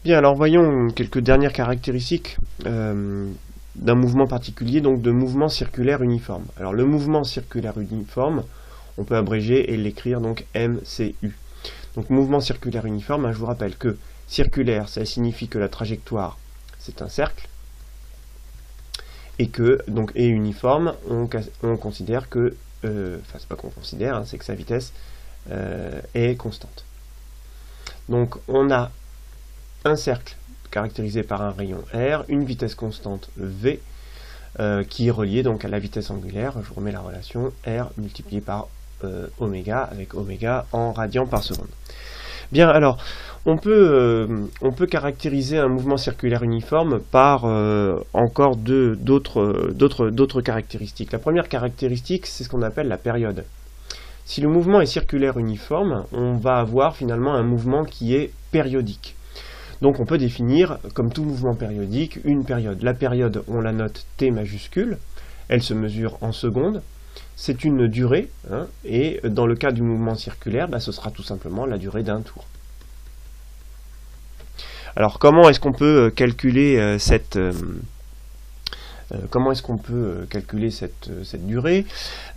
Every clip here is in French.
Bien, alors voyons quelques dernières caractéristiques d'un mouvement particulier, donc de mouvement circulaire uniforme. Alors le mouvement circulaire uniforme, on peut abréger et l'écrire donc MCU. Donc mouvement circulaire uniforme, hein, je vous rappelle que circulaire, ça signifie que la trajectoire, c'est un cercle, et que, donc, et uniforme, on considère que, enfin c'est pas qu'on considère, hein, c'est que sa vitesse est constante. Donc on a un cercle caractérisé par un rayon R, une vitesse constante V, qui est reliée donc à la vitesse angulaire. Je vous remets la relation R multiplié par oméga, avec oméga en radians par seconde. Bien, alors, on peut caractériser un mouvement circulaire uniforme par encore d'autres caractéristiques. La première caractéristique, c'est ce qu'on appelle la période. Si le mouvement est circulaire uniforme, on va avoir finalement un mouvement qui est périodique. Donc on peut définir, comme tout mouvement périodique, une période. La période, on la note T majuscule, elle se mesure en secondes, c'est une durée, hein, et dans le cas du mouvement circulaire, ce sera tout simplement la durée d'un tour. Alors comment est-ce qu'on peut calculer cette durée?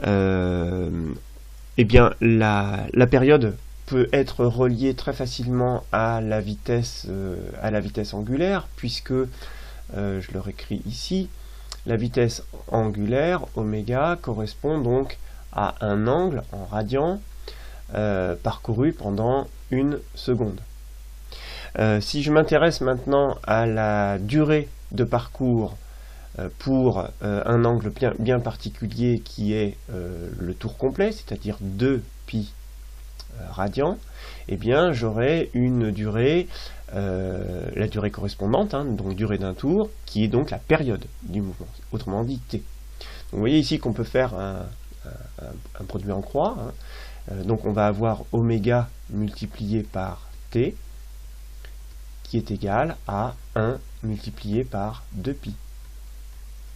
Eh bien, la période peut être reliée très facilement à la vitesse angulaire, puisque, je le réécris ici, la vitesse angulaire, oméga, correspond donc à un angle en radians parcouru pendant une seconde. Si je m'intéresse maintenant à la durée de parcours pour un angle bien particulier qui est le tour complet, c'est-à-dire 2π radians, eh bien j'aurai une durée, la durée correspondante, hein, donc durée d'un tour, qui est donc la période du mouvement, autrement dit t. Donc, vous voyez ici qu'on peut faire un produit en croix, hein. Donc on va avoir oméga multiplié par t, qui est égal à 1 multiplié par 2π.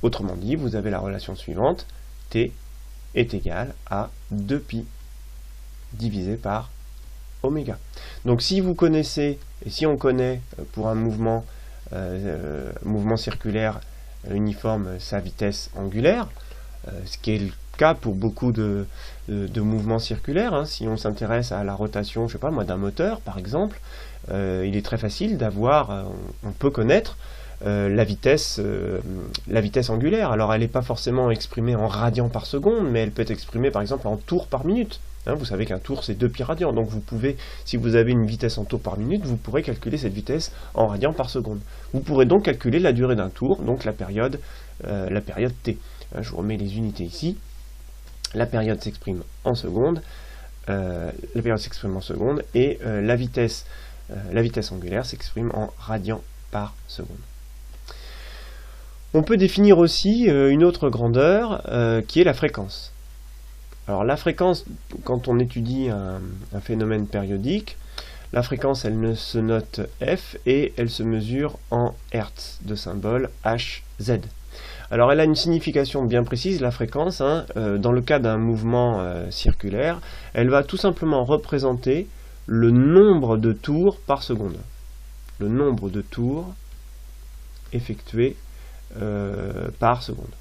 Autrement dit, vous avez la relation suivante, t est égal à 2π divisé par oméga. Donc si vous connaissez, et si on connaît pour un mouvement circulaire uniforme sa vitesse angulaire, ce qui est le cas pour beaucoup de mouvements circulaires, hein, si on s'intéresse à la rotation, je sais pas moi, d'un moteur par exemple, il est très facile d'avoir, on peut connaître la vitesse angulaire. Alors elle n'est pas forcément exprimée en radians par seconde, mais elle peut être exprimée par exemple en tours par minute. Hein, vous savez qu'un tour c'est 2π radians, donc vous pouvez, si vous avez une vitesse en tours par minute, vous pourrez calculer cette vitesse en radians par seconde. Vous pourrez donc calculer la durée d'un tour, donc la période t. Hein, je vous remets les unités ici. La période s'exprime en secondes, et la vitesse angulaire s'exprime en radians par seconde. On peut définir aussi une autre grandeur qui est la fréquence. Alors la fréquence, quand on étudie un phénomène périodique, la fréquence elle se note F et elle se mesure en Hertz, de symbole Hz. Alors elle a une signification bien précise, la fréquence, hein, dans le cas d'un mouvement circulaire, elle va tout simplement représenter le nombre de tours par seconde. Le nombre de tours effectués par seconde.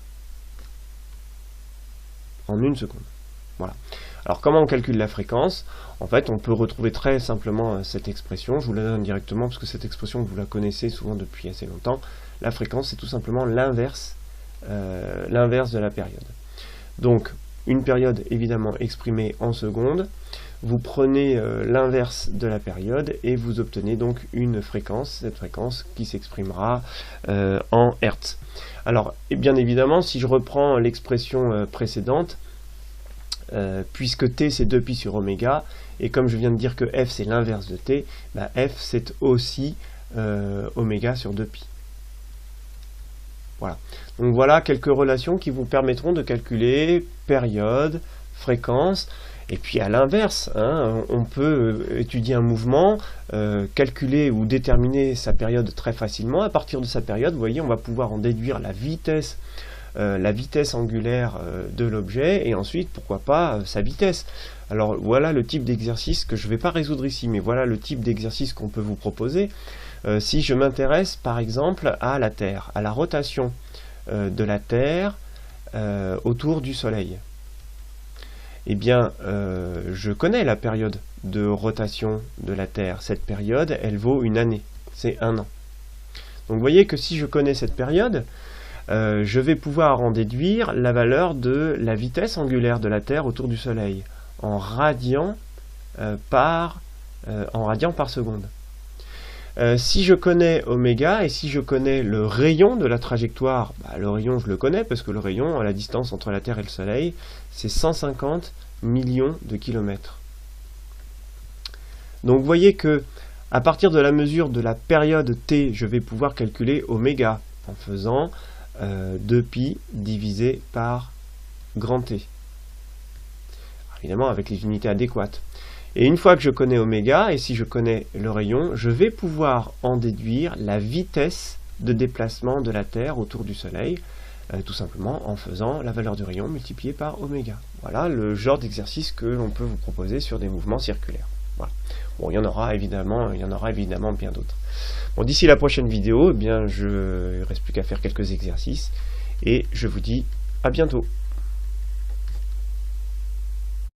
En une seconde. Voilà. Alors comment on calcule la fréquence? En fait, on peut retrouver très simplement cette expression. Je vous la donne directement parce que cette expression, vous la connaissez souvent depuis assez longtemps. La fréquence, c'est tout simplement l'inverse de la période. Donc, une période évidemment exprimée en secondes. Vous prenez l'inverse de la période et vous obtenez donc une fréquence, cette fréquence qui s'exprimera en Hertz. Alors, et bien évidemment, si je reprends l'expression précédente, puisque t c'est 2π sur oméga, et comme je viens de dire que f c'est l'inverse de t, f c'est aussi oméga sur 2π. Voilà. Donc voilà quelques relations qui vous permettront de calculer période, fréquence, et puis à l'inverse, hein, on peut étudier un mouvement, calculer ou déterminer sa période très facilement. À partir de sa période, vous voyez, on va pouvoir en déduire la vitesse angulaire de l'objet, et ensuite, pourquoi pas, sa vitesse. Alors voilà le type d'exercice que je ne vais pas résoudre ici, mais voilà le type d'exercice qu'on peut vous proposer. Si je m'intéresse par exemple à la Terre, à la rotation de la Terre autour du Soleil, eh bien, je connais la période de rotation de la Terre. Cette période, elle vaut une année, c'est 1 an. Donc vous voyez que si je connais cette période, je vais pouvoir en déduire la valeur de la vitesse angulaire de la Terre autour du Soleil en radians par seconde. Si je connais oméga et si je connais le rayon de la trajectoire, le rayon je le connais parce que le rayon, à la distance entre la Terre et le Soleil, c'est 150 millions de kilomètres. Donc vous voyez que à partir de la mesure de la période t, je vais pouvoir calculer oméga en faisant 2pi divisé par grand T. Évidemment avec les unités adéquates. Et une fois que je connais oméga, et si je connais le rayon, je vais pouvoir en déduire la vitesse de déplacement de la Terre autour du Soleil, tout simplement en faisant la valeur du rayon multipliée par oméga. Voilà le genre d'exercice que l'on peut vous proposer sur des mouvements circulaires. Voilà. Bon, il y en aura évidemment bien d'autres. Bon, d'ici la prochaine vidéo, eh bien, il ne reste plus qu'à faire quelques exercices, et je vous dis à bientôt.